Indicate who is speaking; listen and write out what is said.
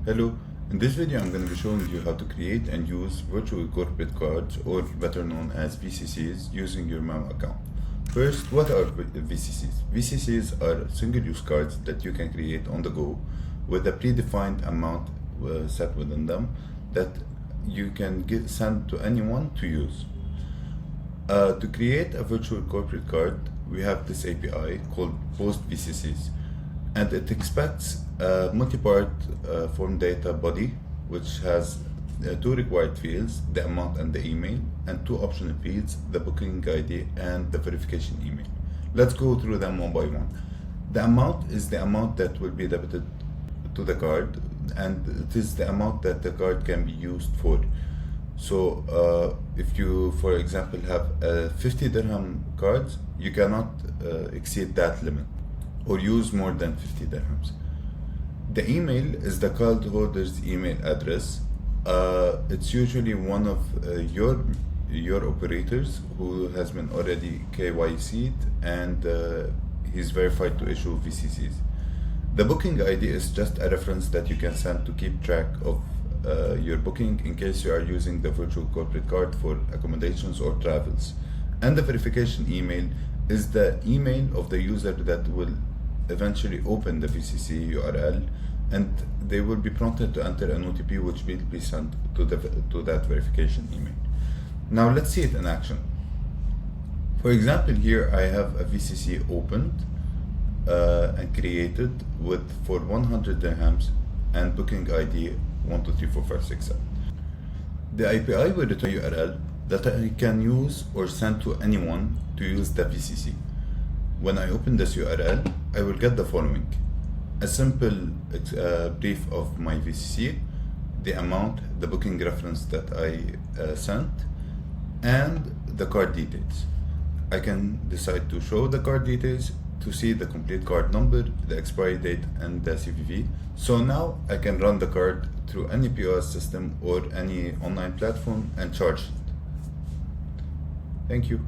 Speaker 1: Hello, in this video I'm going to be showing you how to create and use virtual corporate cards, or better known as VCCs, using your Mamo account. First, what are VCCs? VCCs are single-use cards that you can create on the go with a predefined amount set within them that you can send to anyone to use. To create a virtual corporate card, we have this API called Post VCCs, and it expects a multi-part form data body, which has two required fields, the amount and the email, and two optional fields, the booking ID and the verification email. Let's go through them one by one. The amount is the amount that will be debited to the card, and it is the amount that the card can be used for. So if you, for example, have 50 dirham cards, you cannot exceed that limit or use more than 50 dirhams. The email is the cardholder's email address. It's usually one of your operators who has been already KYC'd and he's verified to issue VCCs. The booking ID is just a reference that you can send to keep track of your booking in case you are using the virtual corporate card for accommodations or travels. And the verification email is the email of the user that will eventually open the VCC URL, and they will be prompted to enter an OTP which will be sent to that verification email. Now let's see it in action. For example, here I have a VCC opened and created for 100 dirhams and booking ID 123456. The API will return a URL that I can use or send to anyone to use the VCC. When I open this URL, I will get the following: a simple brief of my VCC, the amount, the booking reference that I sent, and the card details. I can decide to show the card details, to see the complete card number, the expiry date, and the CVV. So now I can run the card through any POS system or any online platform and charge it. Thank you.